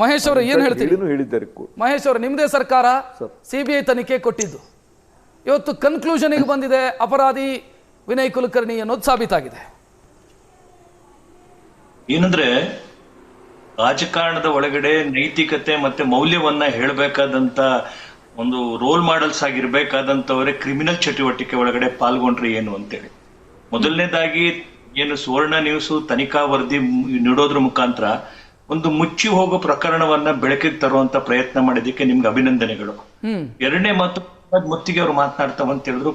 ಮಹೇಶ್ ಅವರು ಏನು ಹೇಳ್ತೀರಿ? ಮಹೇಶ್ ಅವರು, ನಿಮ್ಮದೇ ಸರ್ಕಾರ ಸಿಬಿಐ ತನಿಖೆ ಕೊಟ್ಟಿದ್ದು, ಇವತ್ತು ಕನ್ಕ್ಲೂಷನ್ಗೆ ಬಂದಿದೆ, ಅಪರಾಧಿ ವಿನಯ್ ಕುಲಕರ್ಣಿ ಅನ್ನೋದು ಸಾಬೀತಾಗಿದೆ. ಏನಂದ್ರೆ ರಾಜಕಾರಣದ ಒಳಗಡೆ ನೈತಿಕತೆ ಮತ್ತೆ ಮೌಲ್ಯವನ್ನ ಹೇಳಬೇಕಾದಂತ ಒಂದು ರೋಲ್ ಮಾಡೆಲ್ಸ್ ಆಗಿರ್ಬೇಕಾದಂತವರೇ ಕ್ರಿಮಿನಲ್ ಚಟುವಟಿಕೆ ಒಳಗಡೆ ಪಾಲ್ಗೊಂಡ್ರೆ ಏನು ಅಂತೇಳಿ, ಮೊದಲನೇದಾಗಿ ಏನು ಸುವರ್ಣ ನ್ಯೂಸ್ ತನಿಖಾ ವರದಿ ನೀಡೋದ್ರ ಮುಖಾಂತರ ಒಂದು ಮುಚ್ಚಿ ಹೋಗೋ ಪ್ರಕರಣವನ್ನ ಬೆಳಕಿಗೆ ತರುವಂತ ಪ್ರಯತ್ನ ಮಾಡಿದಕ್ಕೆ ನಿಮ್ಗೆ ಅಭಿನಂದನೆಗಳು. ಎರಡನೇ ಮಾತು, ಮುತ್ತಿಗೆ ಅವರು ಮಾತನಾಡ್ತಾವಂತ ಹೇಳಿದ್ರು,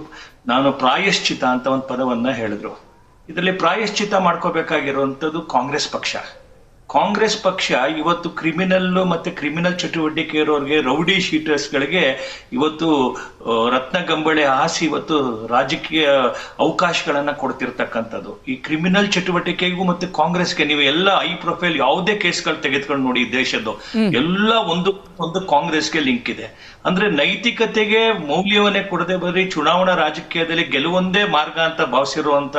ನಾನು ಪ್ರಾಯಶ್ಚಿತ ಅಂತ ಒಂದು ಪದವನ್ನ ಹೇಳಿದ್ರು. ಇದರಲ್ಲಿ ಪ್ರಾಯಶ್ಚಿತ ಮಾಡ್ಕೋಬೇಕಾಗಿರುವಂತದ್ದು ಕಾಂಗ್ರೆಸ್ ಪಕ್ಷ ಇವತ್ತು ಕ್ರಿಮಿನಲ್ ಮತ್ತೆ ಕ್ರಿಮಿನಲ್ ಚಟುವಟಿಕೆ ಇರೋರಿಗೆ, ರೌಡಿ ಶೀಟರ್ಸ್ ಗಳಿಗೆ ಇವತ್ತು ರತ್ನಗಂಬಳೆ ಹಾಸಿ ಇವತ್ತು ರಾಜಕೀಯ ಅವಕಾಶಗಳನ್ನ ಕೊಡ್ತಿರ್ತಕ್ಕಂಥದ್ದು. ಈ ಕ್ರಿಮಿನಲ್ ಚಟುವಟಿಕೆಗೂ ಮತ್ತೆ ಕಾಂಗ್ರೆಸ್ಗೆ ನೀವು ಎಲ್ಲ ಹೈ ಪ್ರೊಫೈಲ್ ಯಾವುದೇ ಕೇಸ್ಗಳು ತೆಗೆದುಕೊಂಡು ನೋಡಿ, ದೇಶದ್ದು ಎಲ್ಲ ಒಂದು ಕಾಂಗ್ರೆಸ್ಗೆ ಲಿಂಕ್ ಇದೆ. ಅಂದ್ರೆ ನೈತಿಕತೆಗೆ ಮೌಲ್ಯವನ್ನೇ ಕೊಡದೆ ಬರೀ ಚುನಾವಣಾ ರಾಜಕೀಯದಲ್ಲಿ ಗೆಲುವೊಂದೇ ಮಾರ್ಗ ಅಂತ ಭಾವಿಸಿರುವಂತ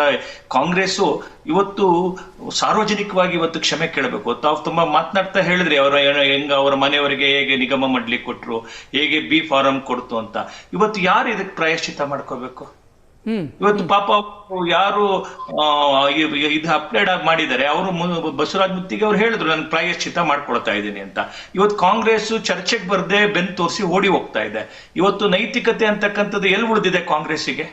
ಕಾಂಗ್ರೆಸ್ ಇವತ್ತು ಸಾರ್ವಜನಿಕವಾಗಿ ಇವತ್ತು ಕ್ಷಮೆ ಕೇಳಬೇಕು. ತಾವು ತುಂಬಾ ಮಾತನಾಡ್ತಾ ಹೇಳಿದ್ರಿ, ಅವರ ಮನೆಯವರಿಗೆ ಹೇಗೆ ನಿಗಮ ಮಂಡಳಿ ಕೊಟ್ರು, ಹೇಗೆ ಬಿ ಫಾರಂ ಕೊಡ್ತು ಅಂತ. ಇವತ್ತು ಯಾರು ಇದಕ್ಕೆ ಪ್ರಾಯಶ್ಚಿತ ಮಾಡ್ಕೋಬೇಕು? ಇವತ್ತು ಪಾಪ ಯಾರು ಇದು ಅಪ್ಲೈಡ್ ಮಾಡಿದ್ದಾರೆ, ಅವರು ಬಸವರಾಜ್ ಮುತ್ತಿಗೆ ಅವ್ರು ಹೇಳಿದ್ರು, ನಾನು ಪ್ರಾಯಶ್ಚಿತ ಮಾಡ್ಕೊಳ್ತಾ ಇದ್ದೀನಿ ಅಂತ. ಇವತ್ತು ಕಾಂಗ್ರೆಸ್ ಚರ್ಚೆಗೆ ಬರ್ದೆ ಬೆನ್ ತೋರಿಸಿ ಓಡಿ ಹೋಗ್ತಾ ಇದೆ. ಇವತ್ತು ನೈತಿಕತೆ ಅಂತಕ್ಕಂಥದ್ದು ಎಲ್ಲಿ ಉಳಿದಿದೆ ಕಾಂಗ್ರೆಸ್ಸಿಗೆ?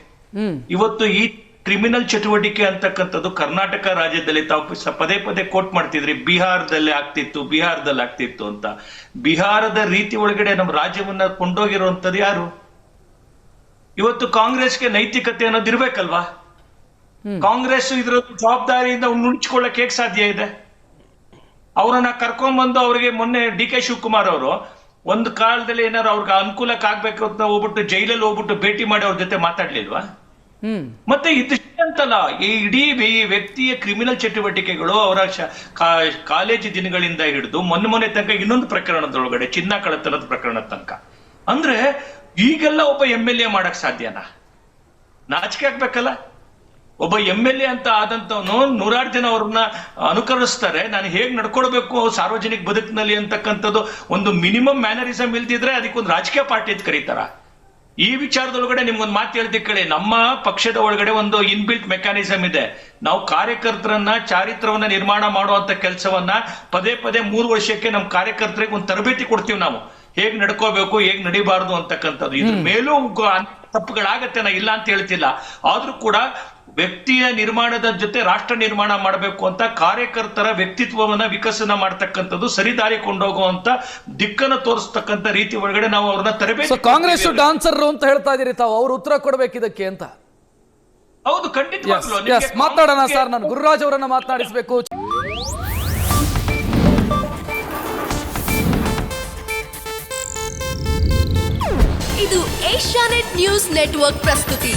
ಇವತ್ತು ಈ ಕ್ರಿಮಿನಲ್ ಚಟುವಟಿಕೆ ಅಂತಕ್ಕಂಥದ್ದು ಕರ್ನಾಟಕ ರಾಜ್ಯದಲ್ಲಿ ತಾವು ಪದೇ ಪದೇ ಕೋಟ್ ಮಾಡ್ತಿದ್ರಿ, ಬಿಹಾರದಲ್ಲಿ ಆಗ್ತಿತ್ತು ಅಂತ. ಬಿಹಾರದ ರೀತಿ ಒಳಗಡೆ ನಮ್ಮ ರಾಜ್ಯವನ್ನ ಕೊಂಡೋಗಿರುವಂತದ್ದು ಯಾರು? ಇವತ್ತು ಕಾಂಗ್ರೆಸ್ಗೆ ನೈತಿಕತೆ ಅನ್ನೋದು ಇರ್ಬೇಕಲ್ವಾ? ಕಾಂಗ್ರೆಸ್ ಇದ್ರ ಜವಾಬ್ದಾರಿಯಿಂದ ನುಣುಚ್ಕೊಳ್ಳಕ್ಕೆ ಹೇಗೆ ಸಾಧ್ಯ ಇದೆ? ಅವರನ್ನ ಕರ್ಕೊಂಡ್ಬಂದು ಅವ್ರಿಗೆ ಮೊನ್ನೆ ಡಿ ಕೆ ಶಿವಕುಮಾರ್ ಅವರು ಒಂದು ಕಾಲದಲ್ಲಿ ಏನಾದ್ರು ಅವ್ರಿಗೆ ಅನುಕೂಲಕ್ಕೆ ಆಗ್ಬೇಕು ಅಂತ ಹೋಗ್ಬಿಟ್ಟು ಜೈಲಲ್ಲಿ ಹೋಗ್ಬಿಟ್ಟು ಭೇಟಿ ಮಾಡಿ ಅವ್ರ ಜೊತೆ ಮಾತಾಡ್ಲಿಲ್ವಾ? ಮತ್ತೆ ಇದಿಷ್ಟಂತಲ್ಲ, ಈ ಇಡೀ ವ್ಯಕ್ತಿಯ ಕ್ರಿಮಿನಲ್ ಚಟುವಟಿಕೆಗಳು ಅವರ ಕಾಲೇಜು ದಿನಗಳಿಂದ ಹಿಡಿದು ಮೊನ್ನೆ ತನಕ ಇನ್ನೊಂದು ಪ್ರಕರಣದೊಳಗಡೆ ಚಿನ್ನ ಕಳ್ಳತನದ ಪ್ರಕರಣದ ತನಕ. ಅಂದ್ರೆ ಈಗೆಲ್ಲ ಒಬ್ಬ MLA ಮಾಡಕ್ ಸಾಧ್ಯನಾ? ನಾಚಿಕೆ ಆಗ್ಬೇಕಲ್ಲ. ಒಬ್ಬ MLA ಅಂತ ಆದಂತವನು ನೂರಾರು ಜನ ಅವ್ರನ್ನ ಅನುಕರಿಸ್ತಾರೆ, ನಾನು ಹೇಗ್ ನಡ್ಕೊಳ್ಬೇಕು ಸಾರ್ವಜನಿಕ ಬದುಕಿನಲ್ಲಿ ಅಂತಕ್ಕಂಥದ್ದು ಒಂದು ಮಿನಿಮಮ್ ಮ್ಯಾನರಿಸಮ್ ಇಲ್ದಿದ್ರೆ ಅದಕ್ಕೊಂದು ರಾಜಕೀಯ ಪಾರ್ಟಿ ಅಂತ ಕರೀತಾರ? ಈ ವಿಚಾರದೊಳಗಡೆ ನಿಮ್ಗೊಂದು ಮಾತು ಹೇಳ್ತೀನಿ ಕೇಳಿ. ನಮ್ಮ ಪಕ್ಷದ ಒಳಗಡೆ ಒಂದು ಇನ್ಬಿಲ್ಟ್ ಮೆಕ್ಯಾನಿಸಮ್ ಇದೆ. ನಾವು ಕಾರ್ಯಕರ್ತರನ್ನ ಚಾರಿತ್ರವನ್ನ ನಿರ್ಮಾಣ ಮಾಡುವಂತ ಕೆಲಸವನ್ನ ಪದೇ 3 ವರ್ಷಕ್ಕೆ ನಮ್ಮ ಕಾರ್ಯಕರ್ತರಿಗೆ ಒಂದು ತರಬೇತಿ ಕೊಡ್ತೀವಿ. ನಾವು ಹೇಗ್ ನಡ್ಕೋಬೇಕು, ಹೇಗ್ ನಡಿಬಾರ್ದು ಅಂತಕ್ಕಂಥದ್ದು. ಇದ್ರ ಮೇಲೂ ತಪ್ಪುಗಳಾಗತ್ತೆ, ನಾ ಇಲ್ಲ ಅಂತ ಹೇಳ್ತಿಲ್ಲ. ಆದ್ರೂ ಕೂಡ ವ್ಯಕ್ತಿಯ ನಿರ್ಮಾಣದ ಜೊತೆ ರಾಷ್ಟ್ರ ನಿರ್ಮಾಣ ಮಾಡಬೇಕು ಅಂತ ಕಾರ್ಯಕರ್ತರ ವ್ಯಕ್ತಿತ್ವವನ್ನ ವಿಕಸನ ಮಾಡ್ತಕ್ಕಂಥದ್ದು, ಸರಿದಾರಿ ಕೊಂಡೋಗುವಂತ ದಿಕ್ಕನ್ನು ತೋರಿಸ್ತಕ್ಕಂಥ ರೀತಿ ಒಳಗಡೆ ನಾವು ಅವ್ರನ್ನ ತರಬೇತಿ. ಕಾಂಗ್ರೆಸ್ ಡಾನ್ಸರ್ ಅಂತ ಹೇಳ್ತಾ ಇದೀರಿ ತಾವು, ಅವ್ರು ಉತ್ತರ ಕೊಡ್ಬೇಕಿದಕ್ಕೆ ಅಂತ. ಹೌದು, ಖಂಡಿತವಾಗ್ಲೂ ಮಾತಾಡೋಣ ಸರ್. ನಾನು ಗುರುರಾಜ್ ಅವರನ್ನ ಮಾತನಾಡಿಸಬೇಕು. ಇದು ಏಷ್ಯಾನೆಟ್ ನ್ಯೂಸ್ ನೆಟ್ವರ್ಕ್ ಪ್ರಸ್ತುತಿ.